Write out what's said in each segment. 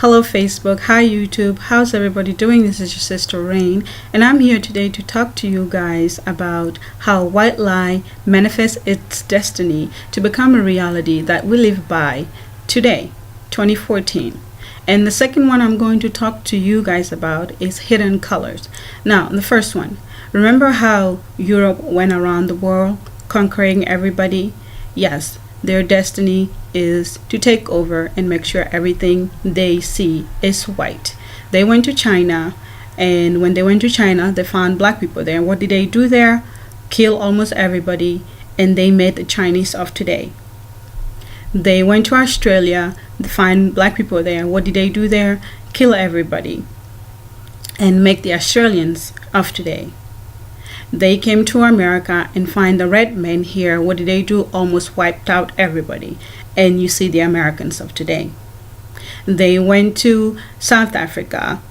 Hello Facebook, hi YouTube, how's everybody doing? This is your sister Rain, and I'm here today to talk to you guys about how white lie manifests its destiny to become a reality that we live by today, 2014. And the second one I'm going to talk to you guys about is hidden colors. Now, the first one, remember how Europe went around the world conquering everybody? Yes, their destiny is to take over and make sure everything they see is white. They went to China, and when they went to China, they found black people there. What did they do there? Kill almost everybody, and they made the Chinese of today. They went to Australia, they find black people there. What did they do there? Kill everybody and make the Australians of today. They came to America and find the red men here. What did they do? Almost wiped out everybody. And you see the Americans of today. They went to South Africa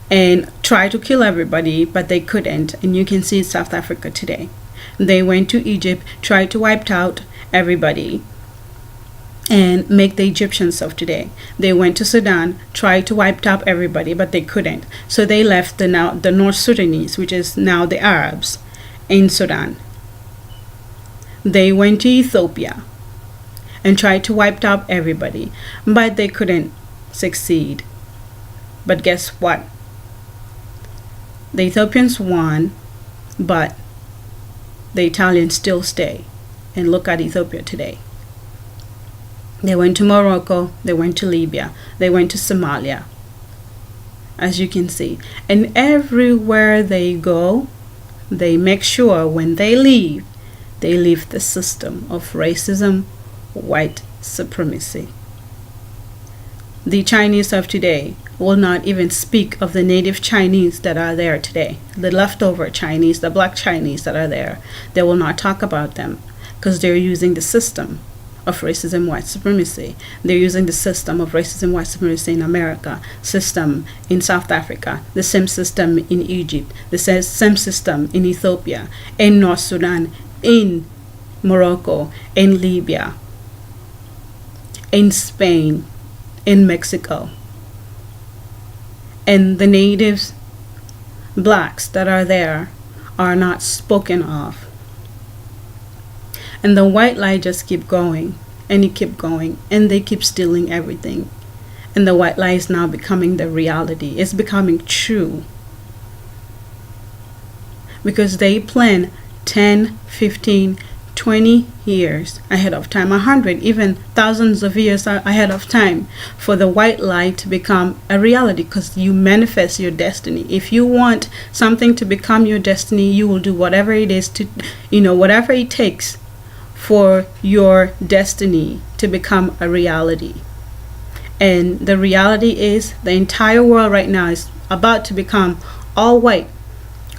and tried to kill everybody, but they couldn't. And you can see South Africa today. They went to Egypt, tried to wipe out everybody and make the Egyptians of today. They went to Sudan, tried to wipe out everybody, but they couldn't. So they left the North Sudanese, which is now the Arabs, in Sudan. They went to Ethiopia and tried to wipe out everybody, but they couldn't succeed. But guess what? The Ethiopians won, but the Italians still stay. And look at Ethiopia today. They went to Morocco, they went to Libya, they went to Somalia, as you can see. And everywhere they go, they make sure when they leave the system of racism, white supremacy. The Chinese of today will not even speak of the native Chinese that are there today. The leftover Chinese, the black Chinese that are there, they will not talk about them because they're using the system of racism, white supremacy. They're using the system of racism, white supremacy in America, system in South Africa, the same system in Egypt, the same system in Ethiopia, in North Sudan, in Morocco, in Libya, in Spain, in Mexico. And the natives, blacks that are there, are not spoken of. And the white lie just keep going, and it keep going, and they keep stealing everything. And the white lie is now becoming the reality. It's becoming true. Because they plan 10, 15, 20 years ahead of time, 100, even thousands of years ahead of time for the white lie to become a reality, because you manifest your destiny. If you want something to become your destiny, you will do whatever it is to, whatever it takes for your destiny to become a reality. And the reality is the entire world right now is about to become all white,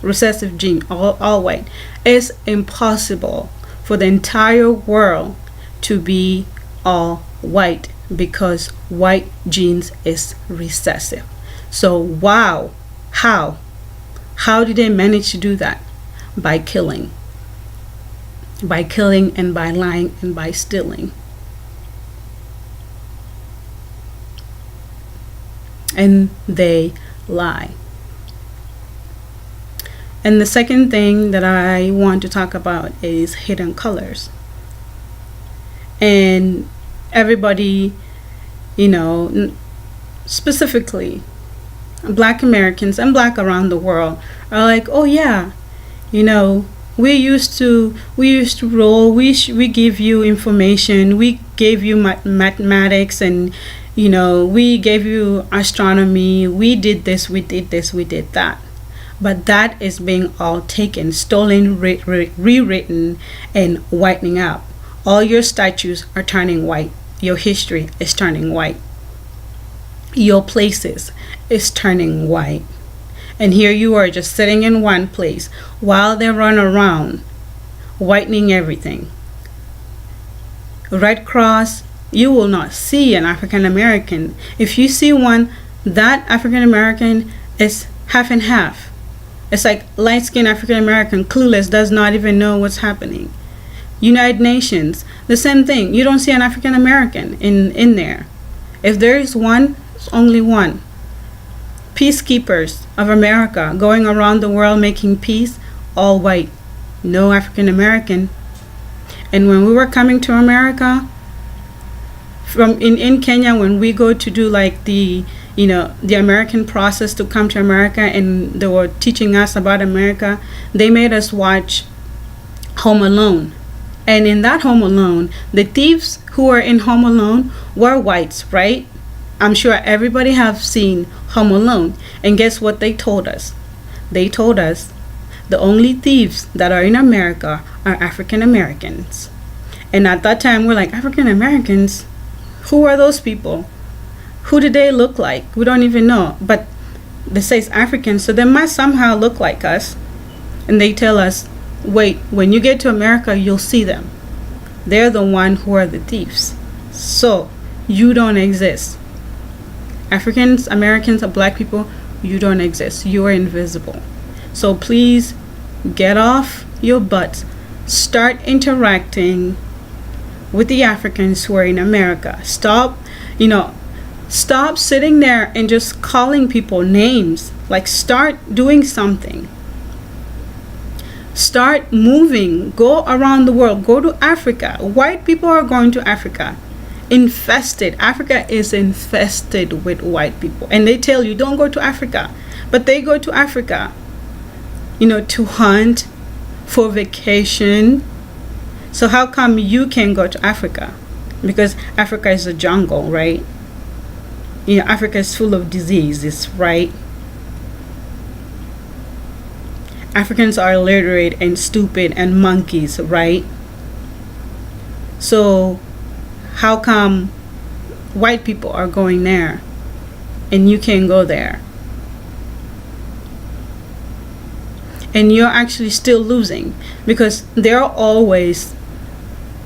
recessive gene, all white. It's impossible for the entire world to be all white because white genes is recessive. So wow, how did they manage to do that? By killing and by lying and by stealing. And they lie. And the second thing that I want to talk about is hidden colors. And everybody, specifically Black Americans and Black around the world are like, oh yeah, we used to roll. We give you information. We gave you mathematics, and we gave you astronomy. We did this. We did this. We did that. But that is being all taken, stolen, rewritten, and whitening out. All your statues are turning white. Your history is turning white. Your places is turning white. And here you are just sitting in one place while they run around whitening everything. Red Cross, you will not see an African American. If you see one, that African American is half and half. It's like light-skinned African American, clueless, does not even know what's happening. United Nations, the same thing. You don't see an African American in there. If there is one, There's only one. Peacekeepers of America going around the world making peace, all white, no African American. And when we were coming to America, from in Kenya, when we go to do like the American process to come to America, and they were teaching us about America, they made us watch Home Alone. And in that Home Alone, the thieves who were in Home Alone were whites, right? I'm sure everybody have seen Home Alone. And guess what they told us? They told us the only thieves that are in America are African Americans. And at that time, we're like, African Americans? Who are those people? Who do they look like? We don't even know. But they say it's Africans, so they must somehow look like us. And they tell us, wait, when you get to America, you'll see them. They're the one who are the thieves. So you don't exist. Africans, Americans, or black people, you don't exist. You are invisible. So please get off your butts. Start interacting with the Africans who are in America. Stop sitting there and just calling people names. Like, start doing something. Start moving. Go around the world. Go to Africa. White people are going to Africa. Infested. Africa is infested with white people. And they tell you, don't go to Africa. But they go to Africa, to hunt, for vacation. So how come you can't go to Africa? Because Africa is a jungle, right? Africa is full of diseases, right? Africans are illiterate and stupid and monkeys, right? So how come white people are going there and you can't go there? And you're actually still losing, because they're always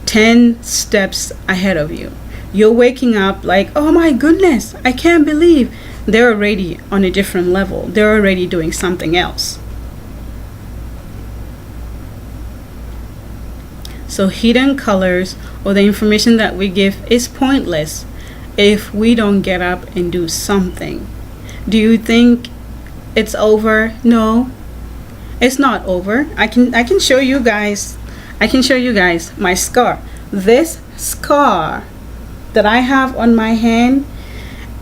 10 steps ahead of you. You're waking up like, oh my goodness, I can't believe. They're already on a different level. They're already doing something else. So hidden colors, or the information that we give, is pointless if we don't get up and do something. Do you think it's over? No, it's not over. I can show you guys. I can show you guys my scar. This scar that I have on my hand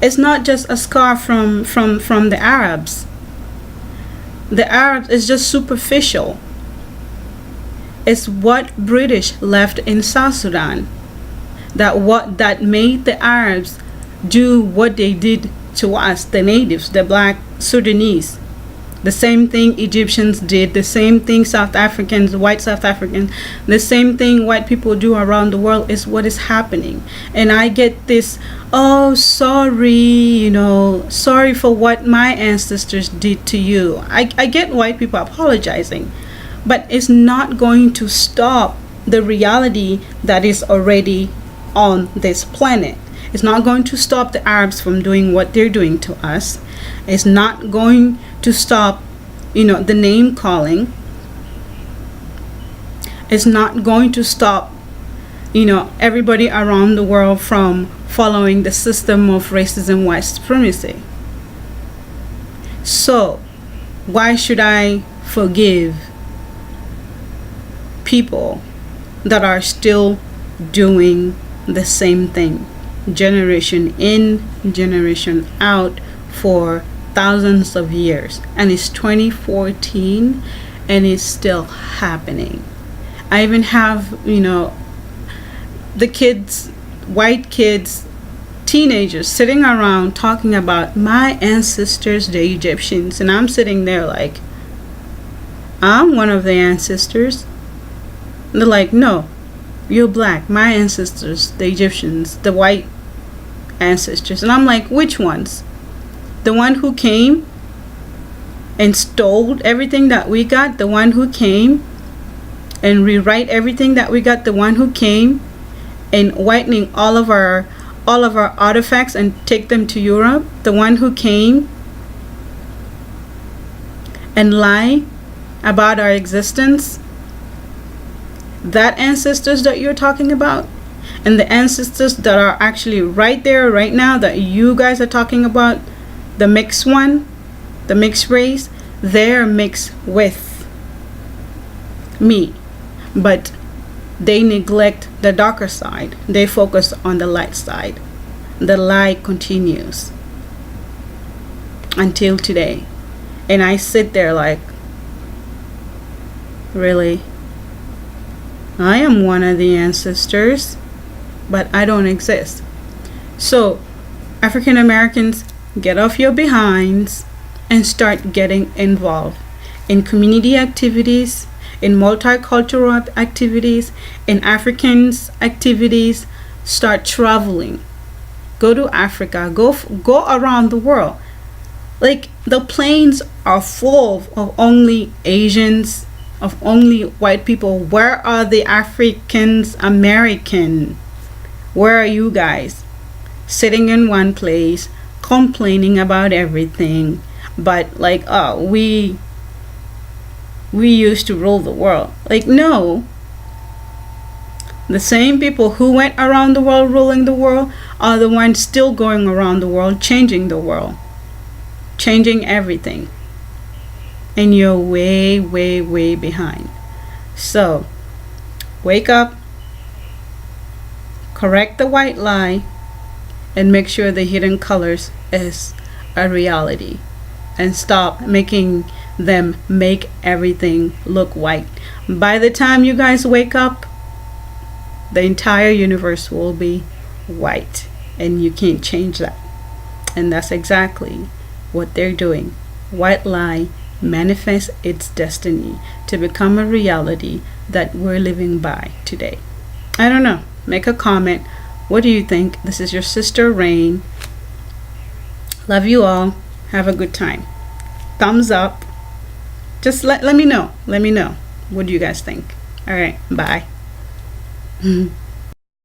is not just a scar from the Arabs. The Arabs is just superficial. It's what British left in South Sudan that made the Arabs do what they did to us, the natives, the black Sudanese. The same thing Egyptians did, the same thing South Africans, white South Africans, the same thing white people do around the world is what is happening. And I get this, oh, sorry, sorry for what my ancestors did to you. I get white people apologizing, but it's not going to stop the reality that is already on this planet. It's not going to stop the Arabs from doing what they're doing to us. It's not going to stop, the name calling. It's not going to stop, everybody around the world from following the system of racism, white supremacy. So, why should I forgive people that are still doing the same thing, generation in, generation out, for thousands of years? And it's 2014 and it's still happening. I even have, the kids, white kids, teenagers sitting around talking about my ancestors, the Egyptians, and I'm sitting there like, I'm one of the ancestors. And they're like, no, you're black. My ancestors, the Egyptians, the white ancestors. And I'm like, which ones? The one who came and stole everything that we got, the one who came and rewrite everything that we got, the one who came and whitening all of our artifacts and take them to Europe, the one who came and lie about our existence, that ancestors that you're talking about? And the ancestors that are actually right there right now that you guys are talking about, the mixed one, the mixed race, they're mixed with me, but they neglect the darker side. They focus on the light side. The lie continues until today. And I sit there like, really? I am one of the ancestors, but I don't exist. So, African Americans, get off your behinds and start getting involved in community activities, in multicultural activities, in Africans activities. Start traveling. Go to Africa. Go around the world. Like, the planes are full of only Asians, of only white people. Where are the Africans American? Where are you guys? Sitting in one place, complaining about everything, but like, oh, we used to rule the world. Like, no. The same people who went around the world ruling the world are the ones still going around the world changing the world, changing everything. And you're way, way, way behind. So, wake up, correct the white lie, and make sure the hidden colors is a reality. And stop making them make everything look white. By the time you guys wake up, the entire universe will be white. And you can't change that. And that's exactly what they're doing. White lie manifests its destiny to become a reality that we're living by today. I don't know. Make a comment. What do you think? This is your sister Rain. Love you all. Have a good time. Thumbs up. Just let me know. Let me know. What do you guys think? All right. Bye.